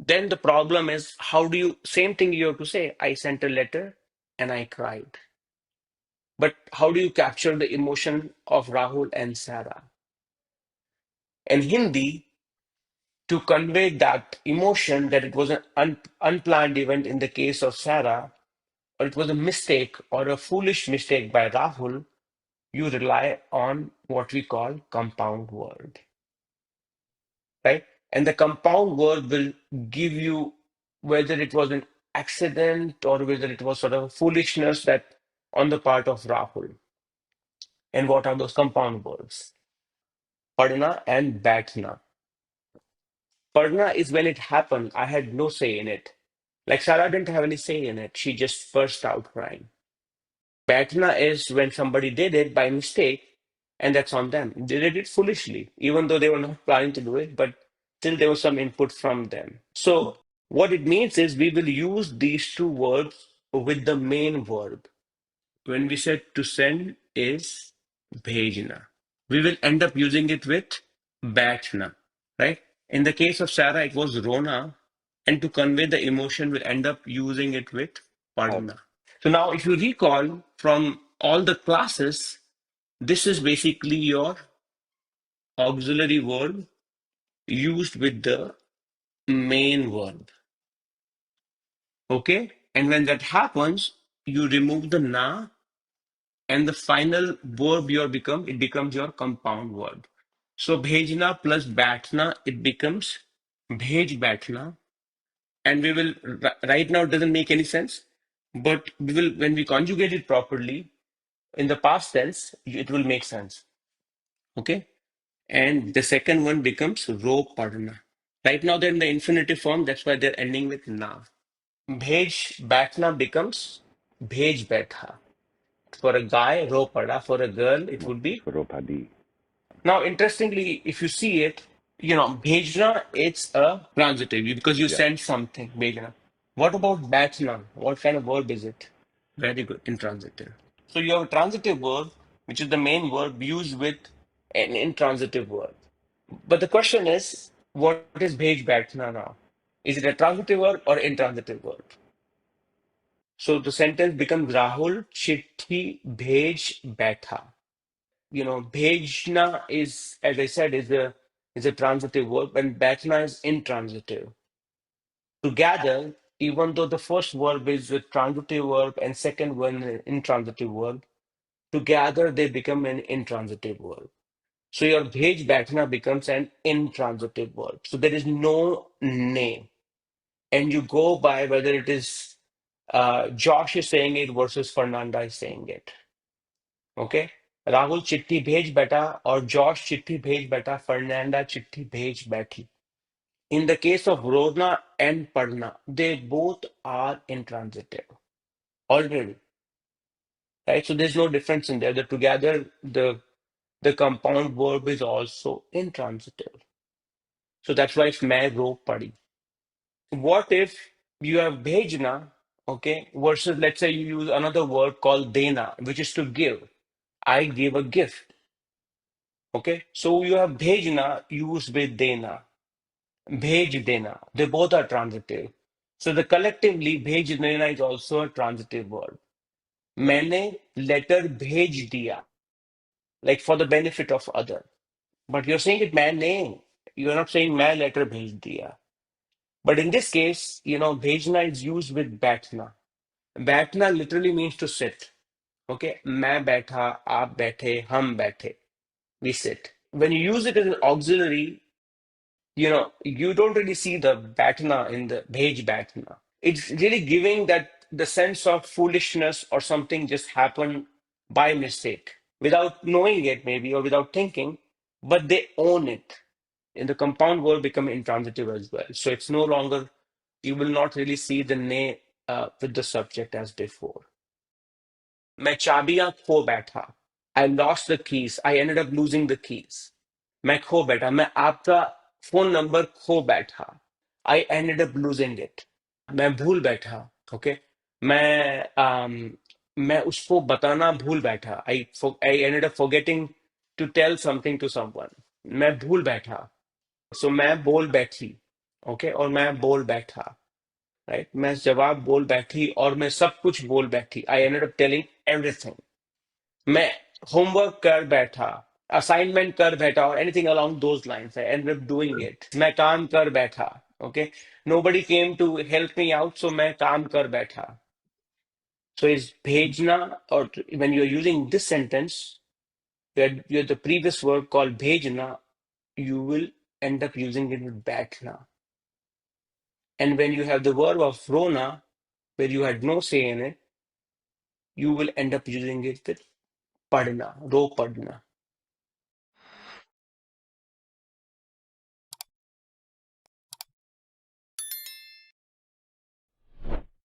Then the problem is, how do you, same thing you have to say, I sent a letter and I cried. But how do you capture the emotion of Rahul and Sarah? In Hindi, to convey that emotion that it was an unplanned event in the case of Sarah, or it was a mistake or a foolish mistake by Rahul, you rely on what we call compound word, right? And the compound word will give you whether it was an accident or whether it was sort of foolishness that on the part of Rahul. And what are those compound words? Padna and Baitna. Padna is when it happened. I had no say in it. Like Sarah didn't have any say in it. She just burst out crying. Baithna is when somebody did it by mistake, and that's on them. They did it foolishly, even though they were not planning to do it, but still there was some input from them. So what it means is we will use these two verbs with the main verb. When we said to send is bhejna, we will end up using it with baithna, right? In the case of Sarah, it was rona, and to convey the emotion, we'll end up using it with padna. So now, if you recall from all the classes, this is basically your auxiliary verb used with the main verb. Okay? And when that happens, you remove the na, and the final verb it becomes your compound verb. So bhejna plus baithna, it becomes bhej baithna. And we will, right now it doesn't make any sense, but we will, when we conjugate it properly, in the past tense, it will make sense. Okay? And the second one becomes ro padna. Right now they're in the infinitive form, that's why they're ending with na. Bhej baithna becomes bhej baitha. For a guy, ro pada. For a girl, it would be. Ropadi. Now, interestingly, if you see it, bhejna, it's a transitive because you Yeah. send something, bhejna. What about baithna? What kind of verb is it? Very good, intransitive. So you have a transitive verb, which is the main verb used with an intransitive verb. But the question is, what is bhej baithna now? Is it a transitive verb or intransitive verb? So the sentence becomes Rahul chitti bhej baitha. Bhejna is, as I said, is a transitive verb, and baithna is intransitive. Together, even though the first verb is a transitive verb and second one is an intransitive verb, together they become an intransitive verb. So your bhej baithna becomes an intransitive verb. So there is no name, and you go by whether it is Josh is saying it versus Fernanda is saying it. Okay? Rahul चिट्ठी भेज बेटा or Josh चिट्ठी भेज बेटा, Fernanda चिट्ठी भेज बैठी. In the case of Rona and Padna, they both are intransitive already, right? So there's no difference in there. The together the compound verb is also intransitive. So that's why it's मैं रो पड़ी. What if you have bhejna, okay, versus let's say you use another word called dena, which is to give. I give a gift. Okay, so you have bhejna used with dena, bhej dena. They both are transitive. So the collectively bhej dena is also a transitive word. मैंने letter bhej diya, like for the benefit of other. But you're saying it मैंने. You're not saying मैं letter bhej diya. But in this case, bhejna is used with baithna. Baithna literally means to sit. Okay, मैं बैठा, आप बैठे, हम बैठे. We sit. When you use it as an auxiliary, you don't really see the baithna in the bhej baithna. It's really giving that the sense of foolishness or something just happened by mistake without knowing it, maybe, or without thinking, but they own it. And the compound word become intransitive as well. So it's no longer, you will not really see the ne with the subject as before. मैं चाबियां खो बैठा. I lost the keys. I ended up losing the keys. मैं खो बैठा. मैं आपका phone number खो बैठा. I ended up losing it. मैं भूल बैठा. Okay. मैं उसको बताना भूल बैठा. I ended up forgetting to tell something to someone. मैं भूल बैठा. So मैं बोल बैठी. ओके, और मैं बोल बैठा, राइट, मैं जवाब बोल बैठी और मैं सब कुछ बोल बैठी, I ended up telling everything. मैं होमवर्क कर बैठा, असाइनमेंट कर बैठा, और anything along those lines, I ended up doing it. मैं काम कर बैठा, okay, nobody came to help me out, so मैं काम कर बैठा। So is bhejna, or when you're using this sentence, where you're the previous verb called bhejna, you will end up using it with baithna. And when you have the verb of rona, where you had no say in it, you will end up using it with padna, ro padna.